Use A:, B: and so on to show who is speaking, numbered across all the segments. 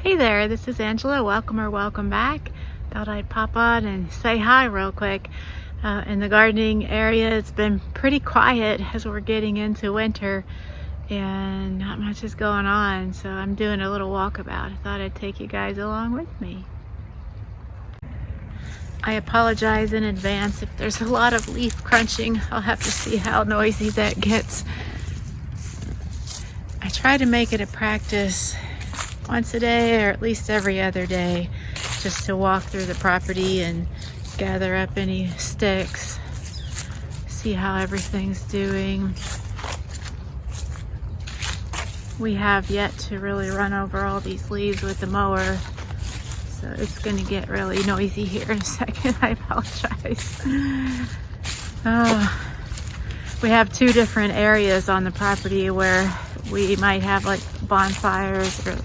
A: Hey there, this is Angela. Welcome back. Thought I'd pop on and say hi real quick. In the gardening area, it's been pretty quiet as we're getting into winter and not much is going on, so I'm doing a little walkabout. I thought I'd take you guys along with me. I apologize in advance if there's a lot of leaf crunching. I'll have to see how noisy that gets. I try to make it a practice once a day or at least every other day just to walk through the property and gather up any sticks, see how everything's doing. We have yet to really run over all these leaves with the mower, so it's going to get really noisy here in a second. I apologize. We have two different areas on the property where we might have like bonfires or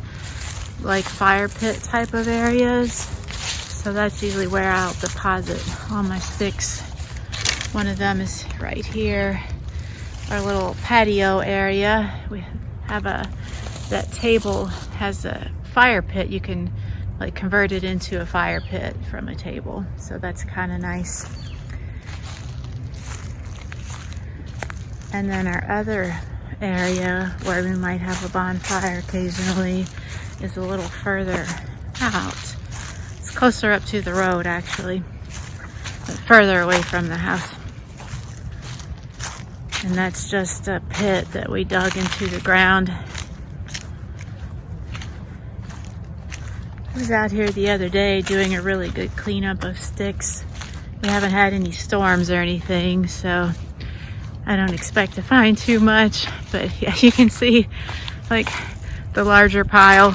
A: like fire pit type of areas. So that's usually where I'll deposit all my sticks. One of them is right here, our little patio area. We have that table has a fire pit. You can like convert it into a fire pit from a table. So that's kind of nice. And then our other area where we might have a bonfire occasionally is a little further out. It's closer up to the road actually, but further away from the house. And that's just a pit that we dug into the ground. I was out here the other day doing a really good cleanup of sticks. We haven't had any storms or anything, so I don't expect to find too much, but yeah, you can see like the larger pile.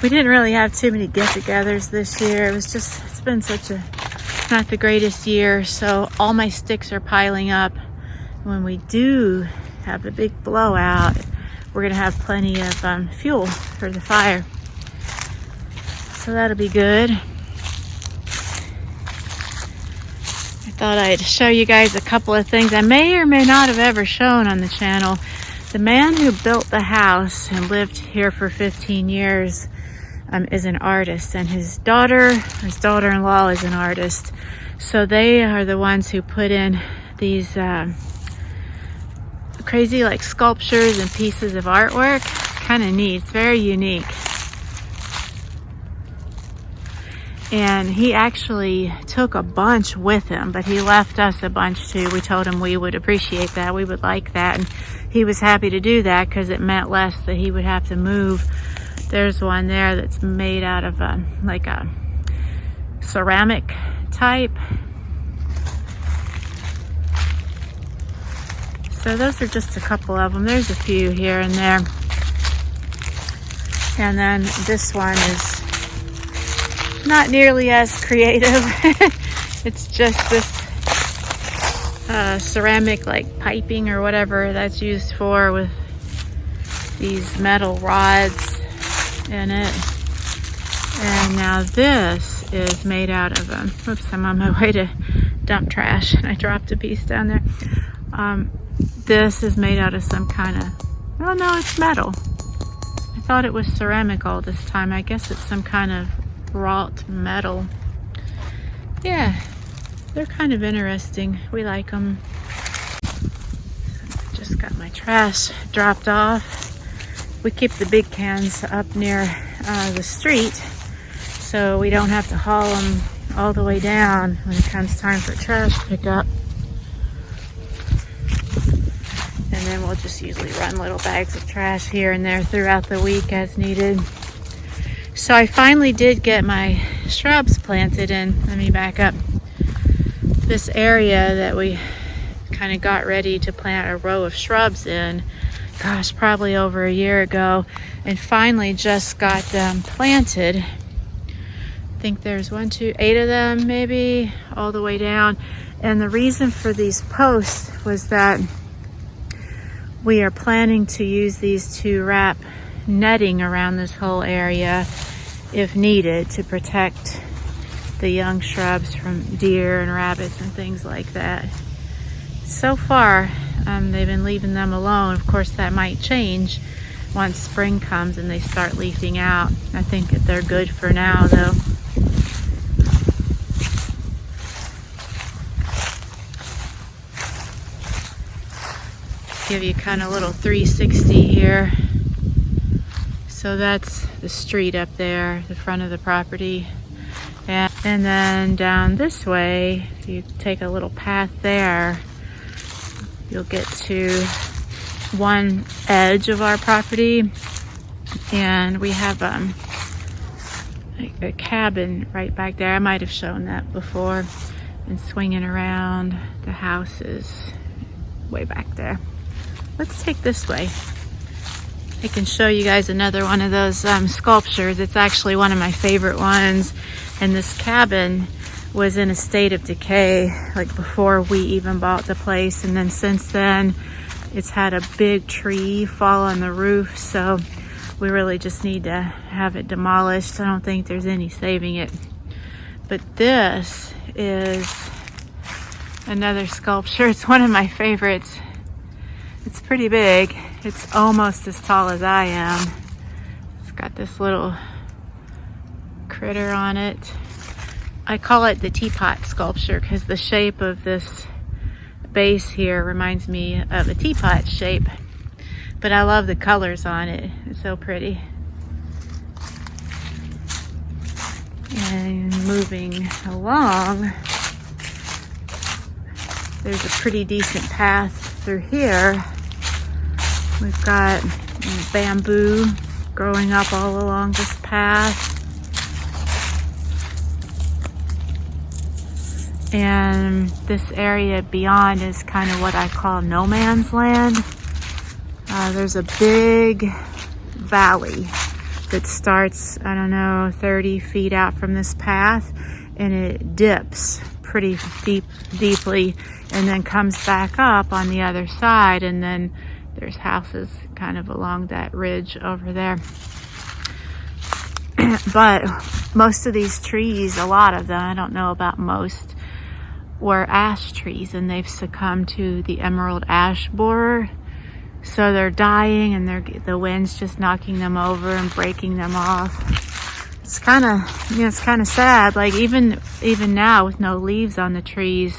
A: We didn't really have too many get-togethers this year. It's been such a not the greatest year, so all my sticks are piling up. When we do have a big blowout, we're gonna have plenty of fuel for the fire, so that'll be good. I thought I'd show you guys a couple of things I may or may not have ever shown on the channel. The man who built the house and lived here for 15 years is an artist, and his daughter-in-law is an artist. So they are the ones who put in these crazy like sculptures and pieces of artwork. It's kind of neat. It's very unique. And he actually took a bunch with him, but he left us a bunch too. We told him we would appreciate that. We would like that. And he was happy to do that because it meant less that he would have to move. There's one there that's made out of like a ceramic type. So those are just a couple of them. There's a few here and there. And then this one is not nearly as creative. It's just this ceramic like piping or whatever that's used for with these metal rods in it. And now this is made out of whoops, I'm on my way to dump trash and I dropped a piece down there. This is made out of some kind of, oh no, it's metal. I thought it was ceramic all this time. I guess it's some kind of wrought metal. Yeah, they're kind of interesting. We like them. Just got my trash dropped off. We keep the big cans up near the street, so we don't have to haul them all the way down when it comes time for trash pickup. And then we'll just usually run little bags of trash here and there throughout the week as needed. So I finally did get my shrubs planted in. Let me back up. This area that we kind of got ready to plant a row of shrubs in, gosh, probably over a year ago, and finally just got them planted. I think there's 8 of them maybe, all the way down. And the reason for these posts was that we are planning to use these to wrap netting around this whole area if needed to protect the young shrubs from deer and rabbits and things like that. So far, they've been leaving them alone. Of course, that might change, once spring comes and they start leafing out. I think that they're good for now though. Give you kind of a little 360 here. So that's the street up there, the front of the property. And then down this way, if you take a little path there, you'll get to one edge of our property. And we have a cabin right back there. I might have shown that before. And swinging around, the house is way back there. Let's take this way. I can show you guys another one of those sculptures. It's actually one of my favorite ones. And this cabin was in a state of decay, like before we even bought the place. And then since then, it's had a big tree fall on the roof. So we really just need to have it demolished. I don't think there's any saving it. But this is another sculpture. It's one of my favorites. It's pretty big. It's almost as tall as I am. It's got this little critter on it. I call it the teapot sculpture because the shape of this base here reminds me of a teapot shape. But I love the colors on it. It's so pretty. And moving along, there's a pretty decent path through here. We've got bamboo growing up all along this path. And this area beyond is kind of what I call no man's land. There's a big valley that starts, I don't know, 30 feet out from this path, and it dips pretty deeply and then comes back up on the other side, and then there's houses kind of along that ridge over there. But most of these trees, a lot of them, I don't know about most, were ash trees, and they've succumbed to the emerald ash borer. So they're dying, and the wind's just knocking them over and breaking them off. It's kind of, it's kind of sad. Like even now with no leaves on the trees,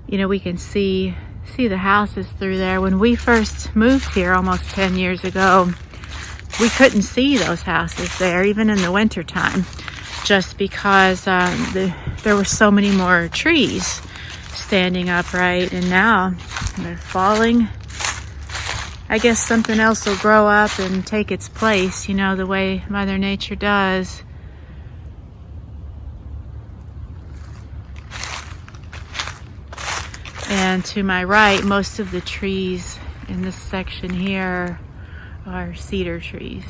A: we can see the houses through there. When we first moved here almost 10 years ago, we couldn't see those houses there, even in the wintertime, just because there were so many more trees standing upright, and now they're falling. I guess something else will grow up and take its place, the way Mother Nature does. And to my right, most of the trees in this section here are cedar trees.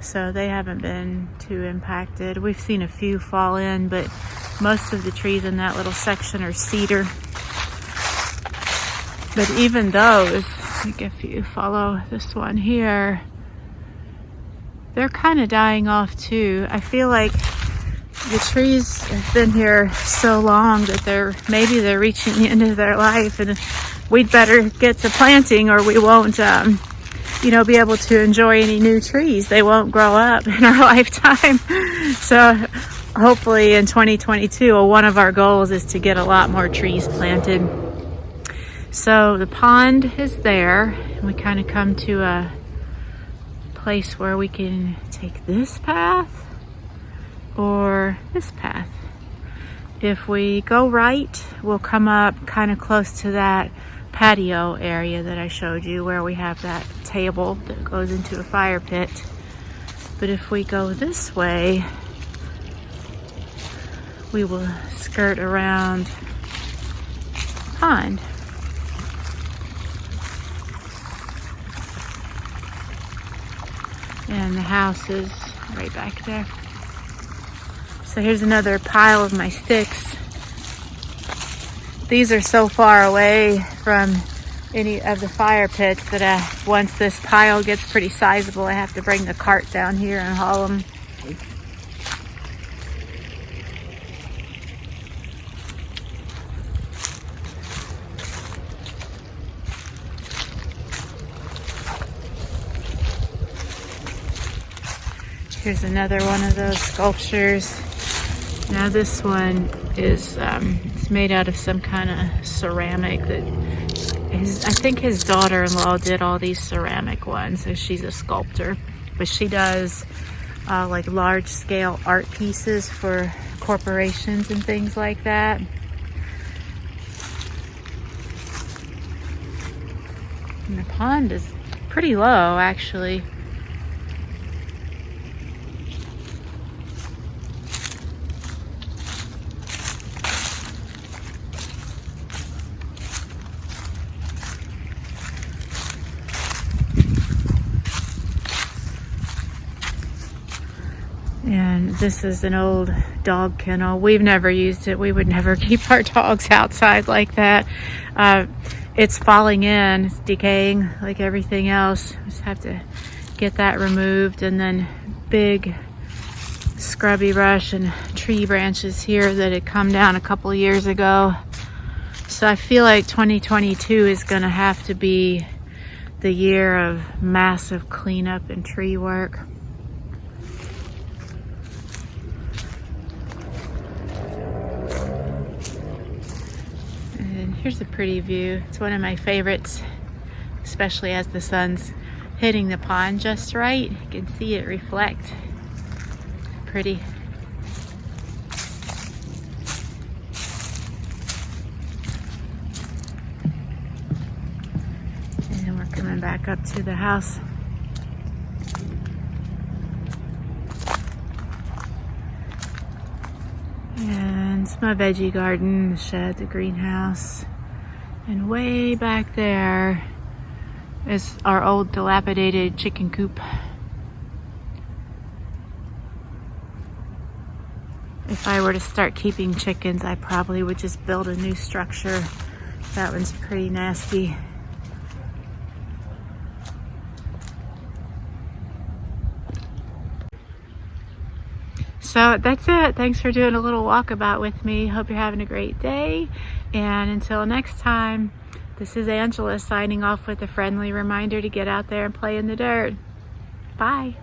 A: So they haven't been too impacted. We've seen a few fall in, but most of the trees in that little section are cedar. But even those, like if you follow this one here, they're kind of dying off too. I feel like the trees have been here so long that maybe they're reaching the end of their life, and we'd better get to planting or we won't be able to enjoy any new trees. They won't grow up in our lifetime. So hopefully in 2022, one of our goals is to get a lot more trees planted. So the pond is there, and we kind of come to a place where we can take this path or this path. If we go right, we'll come up kind of close to that patio area that I showed you, where we have that table that goes into a fire pit. But if we go this way, we will skirt around the pond. And the house is right back there. So here's another pile of my sticks. These are so far away from any of the fire pits that once this pile gets pretty sizable, I have to bring the cart down here and haul them. Here's another one of those sculptures. Now this one is it's made out of some kind of ceramic that I think his daughter-in-law did all these ceramic ones, so she's a sculptor. But she does like large-scale art pieces for corporations and things like that. And the pond is pretty low, actually. And this is an old dog kennel. We've never used it. We would never keep our dogs outside like that. It's falling in, it's decaying like everything else. Just have to get that removed. And then big scrubby brush and tree branches here that had come down a couple years ago. So I feel like 2022 is gonna have to be the year of massive cleanup and tree work. Here's a pretty view. It's one of my favorites, especially as the sun's hitting the pond just right. You can see it reflect. Pretty. And then we're coming back up to the house. And it's my veggie garden, the shed, the greenhouse. And way back there is our old dilapidated chicken coop. If I were to start keeping chickens, I probably would just build a new structure. That one's pretty nasty. So that's it. Thanks for doing a little walkabout with me. Hope you're having a great day. And until next time, this is Angela signing off with a friendly reminder to get out there and play in the dirt. Bye.